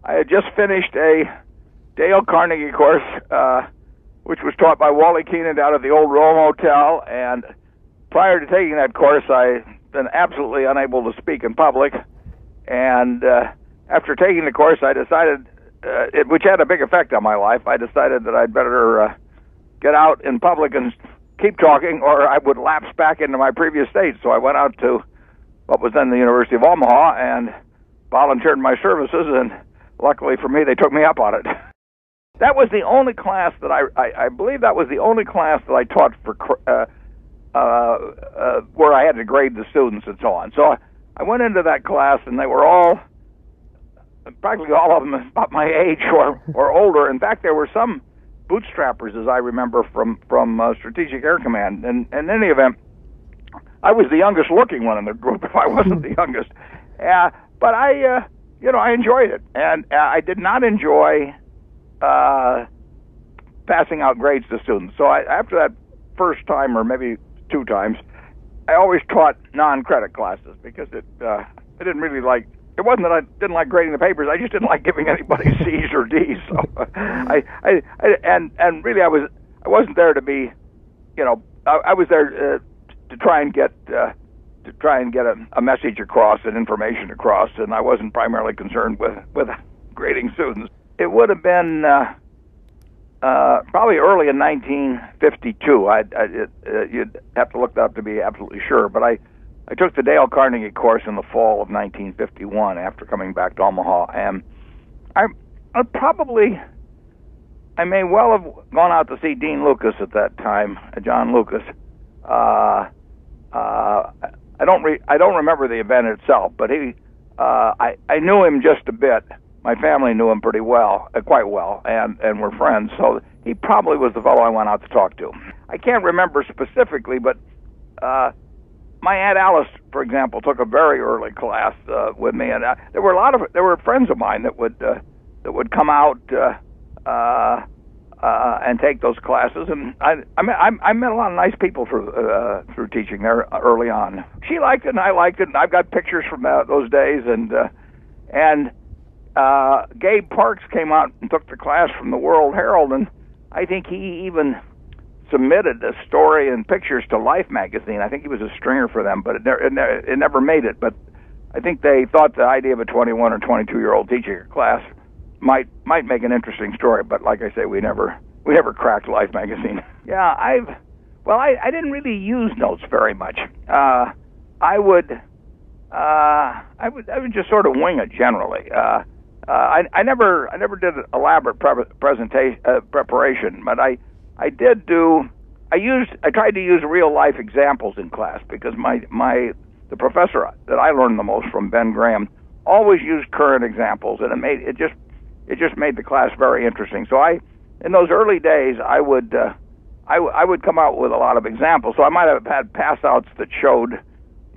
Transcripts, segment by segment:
I had just finished a Dale Carnegie course, which was taught by Wally Keenan out of the old Rome Hotel. And prior to taking that course, I'd been absolutely unable to speak in public. And after taking the course, I decided, which had a big effect on my life, I decided that I'd better get out in public and keep talking, or I would lapse back into my previous state. So I went out to what was then the University of Omaha and volunteered my services, and luckily for me, they took me up on it. That was the only class that I believe that was the only class that I taught for where I had to grade the students and so on. So I went into that class, and they were all, practically all of them, about my age or older. In fact, there were some bootstrappers, as I remember, from Strategic Air Command. And in any event, I was the youngest looking one in the group, if I wasn't the youngest. But I enjoyed it. And I did not enjoy passing out grades to students. So after that first time, or maybe two times, I always taught non-credit classes, because I didn't really like, it wasn't that I didn't like grading the papers, I just didn't like giving anybody C's or D's. So and really I wasn't there to be, I was there to try and get a message across and information across, and I wasn't primarily concerned with grading students. It would have been probably early in 1952. You'd have to look that up to be absolutely sure, but I took the Dale Carnegie course in the fall of 1951 after coming back to Omaha, and I may well have gone out to see Dean Lucas at that time, John Lucas. I don't remember the event itself, but I knew him just a bit. My family knew him pretty well, quite well, and were friends. So he probably was the fellow I went out to talk to. I can't remember specifically, but my Aunt Alice, for example, took a very early class with me, and there were friends of mine that would come out and take those classes, and I met a lot of nice people through teaching there early on. She liked it, and I liked it, and I've got pictures from those days, and Gabe Parks came out and took the class from the World Herald, and I think he even submitted a story and pictures to Life magazine. I think he was a stringer for them, but it never made it. But I think they thought the idea of a 21 or 22-year-old teaching a class might make an interesting story. But like I say, we never cracked Life magazine. Yeah, I didn't really use notes very much. I would just sort of wing it generally. I never did elaborate preparation, but I tried to use real life examples in class, because the professor that I learned the most from, Ben Graham, always used current examples, and it just made the class very interesting. So in those early days, I would come out with a lot of examples. So I might have had pass outs that showed,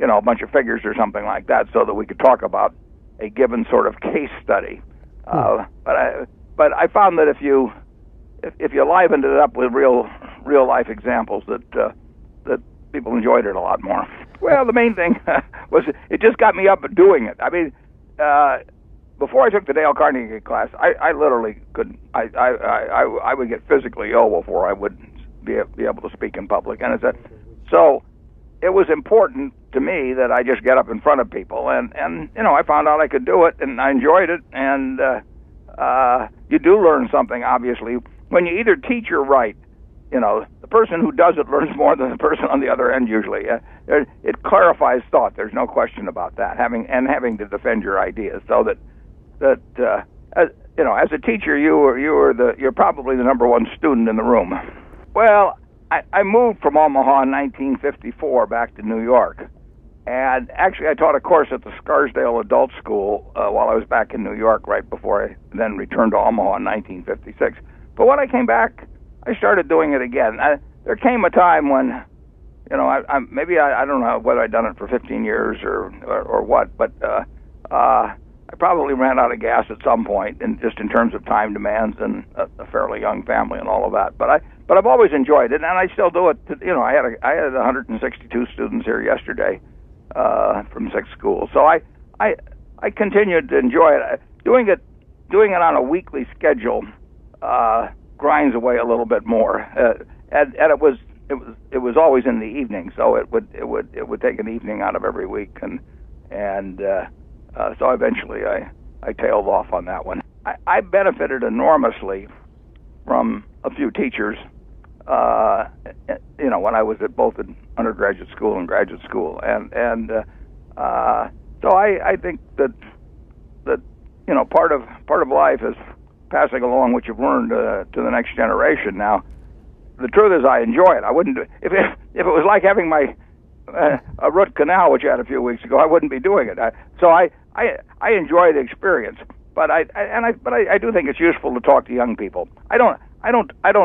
a bunch of figures or something like that, so that we could talk about a given sort of case study. But I found that if you livened it up with real life examples, that people enjoyed it a lot more. Well, the main thing was it just got me up and doing it. I mean, before I took the Dale Carnegie class, I literally couldn't. I would get physically ill before I would be able to speak in public, and so it was important to me that I just get up in front of people, and I found out I could do it, and I enjoyed it, and you do learn something, obviously, when you either teach or write. The person who does it learns more than the person on the other end usually. It clarifies thought. There's no question about that. Having to defend your ideas, so that as a teacher, you're probably the number one student in the room. Well, I moved from Omaha in 1954 back to New York, and actually I taught a course at the Scarsdale Adult School while I was back in New York, right before I then returned to Omaha in 1956. But when I came back, I started doing it again. There came a time when, I don't know whether I'd done it for 15 years or what, but I probably ran out of gas at some point, and just in terms of time demands and a fairly young family and all of that. But I've always enjoyed it, and I still do it. I had 162 students here yesterday from 6 schools, so I continued to enjoy it. Doing it doing it on a weekly schedule grinds away a little bit more, and it was always in the evening, so it would take an evening out of every week, and so eventually I tailed off on that one. I benefited enormously from a few teachers, when I was at both in undergraduate school and graduate school, and so I think that part of life is passing along what you've learned to the next generation. Now, the truth is, I enjoy it. I wouldn't do if it was like having my a root canal, which I had a few weeks ago. I wouldn't be doing it. So I enjoy the experience, but I do think it's useful to talk to young people. I don't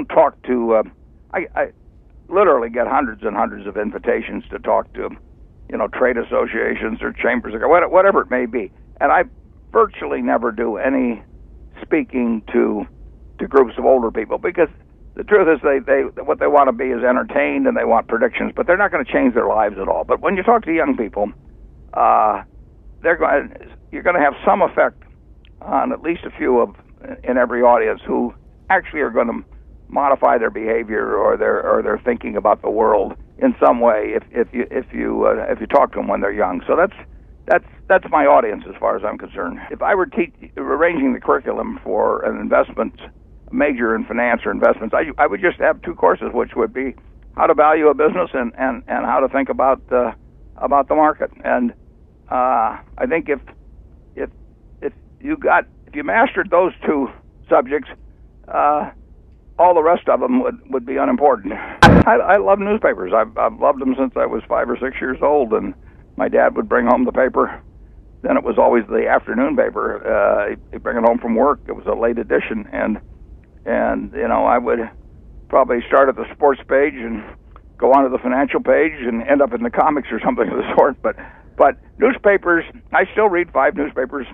talk to. I literally get hundreds and hundreds of invitations to talk to, trade associations or chambers or whatever it may be, and I virtually never do any speaking to groups of older people, because the truth is they what they want to be is entertained, and they want predictions, but they're not going to change their lives at all. But when you talk to young people, you're going to have some effect on at least a few in every audience who actually are going to modify their behavior or their thinking about the world in some way if you talk to them when they're young. So that's my audience as far as I'm concerned. If I were arranging the curriculum for an investment major in finance or investments, I would just have two courses, which would be how to value a business and how to think about the market. And I think if you mastered those two subjects, all the rest of them would be unimportant. I love newspapers. I've loved them since I was 5 or 6 years old, and my dad would bring home the paper. Then it was always the afternoon paper. He'd bring it home from work. It was a late edition, and I would probably start at the sports page and go on to the financial page and end up in the comics or something of the sort. But newspapers, I still read five newspapers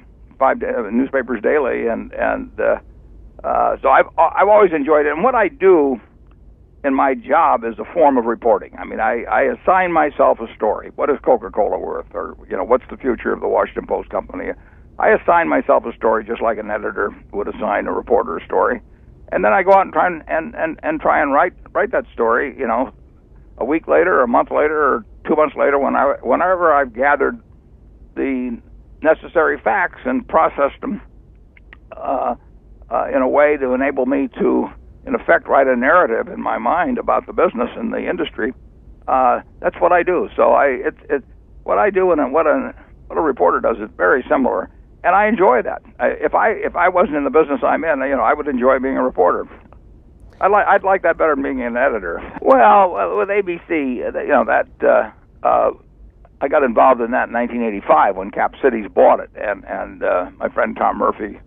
daily, and so I've always enjoyed it. And what I do in my job is a form of reporting. I mean, I assign myself a story. What is Coca-Cola worth? Or, what's the future of the Washington Post Company? I assign myself a story just like an editor would assign a reporter a story. And then I go out and try and write that story, a week later, or a month later, or 2 months later, whenever I've gathered the necessary facts and processed them in a way to enable me to, in effect, write a narrative in my mind about the business and the industry. That's what I do. So what I do and what a reporter does is very similar, and I enjoy that. If I wasn't in the business I'm in, I would enjoy being a reporter. I'd like that better than being an editor. Well, with ABC, I got involved in that in 1985 when Cap Cities bought it, and my friend Tom Murphy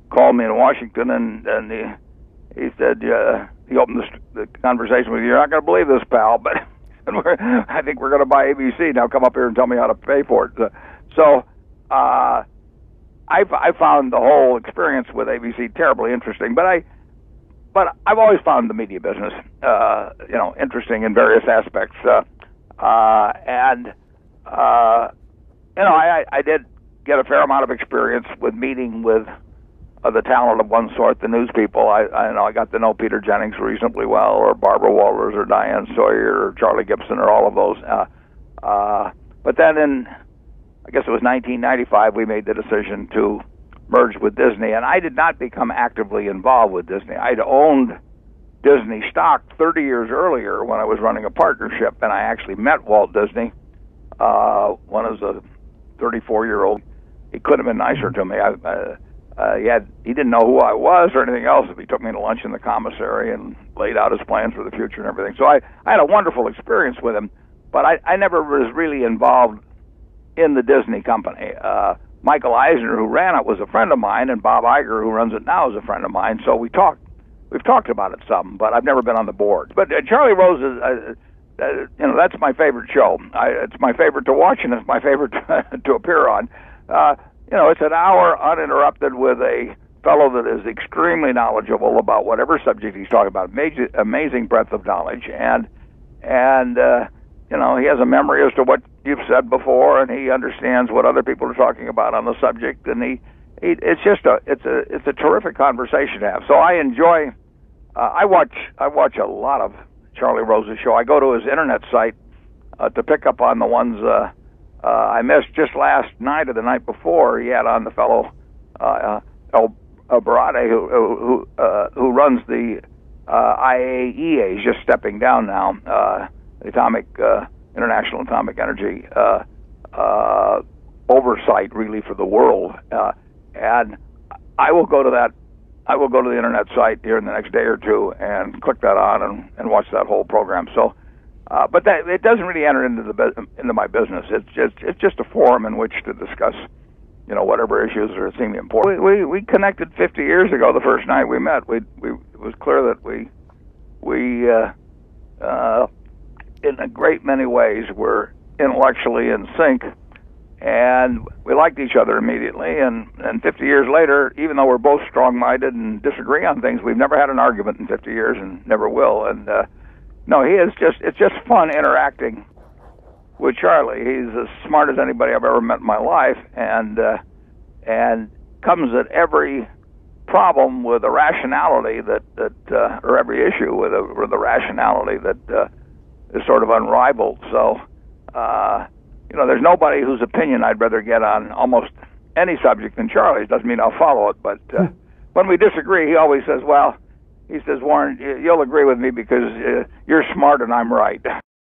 called me in Washington, and he said, he opened the conversation with, "You're not going to believe this, pal, but I think we're going to buy ABC. Now come up here and tell me how to pay for it." So I found the whole experience with ABC terribly interesting, but I've always found the media business, interesting in various aspects, I did get a fair amount of experience with meeting with the talent of one sort, the news people. I got to know Peter Jennings reasonably well, or Barbara Walters, or Diane Sawyer, or Charlie Gibson, or all of those. But then I guess it was 1995, we made the decision to merge with Disney, and I did not become actively involved with Disney. I'd owned Disney stock 30 years earlier when I was running a partnership, and I actually met Walt Disney when I was a 34-year-old. He couldn't have been nicer to me. He didn't know who I was or anything else. He took me to lunch in the commissary and laid out his plans for the future and everything. So I had a wonderful experience with him, but I never was really involved in the Disney company. Michael Eisner, who ran it, was a friend of mine, and Bob Iger, who runs it now, is a friend of mine. So we've talked about it some, but I've never been on the board. But Charlie Rose is, that's my favorite show. It's my favorite to watch, and it's my favorite to appear on. It's an hour uninterrupted with a fellow that is extremely knowledgeable about whatever subject he's talking about. Amazing breadth of knowledge, and he has a memory as to what you've said before, and he understands what other people are talking about on the subject, and it's just it's a terrific conversation to have. So I enjoy. I watch a lot of Charlie Rose's show. I go to his internet site to pick up on the ones I missed. Just last night or the night before, he had on the fellow El Barade, who runs the IAEA. He's just stepping down now. The International Atomic Energy oversight, really, for the world. And I will go to that. I will go to the internet site here in the next day or two and click that on and watch that whole program. So, but that it doesn't really enter into my business. It's just a forum in which to discuss, whatever issues are seem important. We connected 50 years ago. The first night we met, it was clear that we in a great many ways were intellectually in sync. And we liked each other immediately, and 50 years later, even though we're both strong-minded and disagree on things, we've never had an argument in 50 years and never will. And no, it's just fun interacting with Charlie. He's as smart as anybody I've ever met in my life, and comes at every problem with a rationality or every issue with a rationality that is sort of unrivaled. So. There's nobody whose opinion I'd rather get on almost any subject than Charlie's. Doesn't mean I'll follow it, but when we disagree, he always says, "Well," he says, "Warren, you'll agree with me because you're smart and I'm right."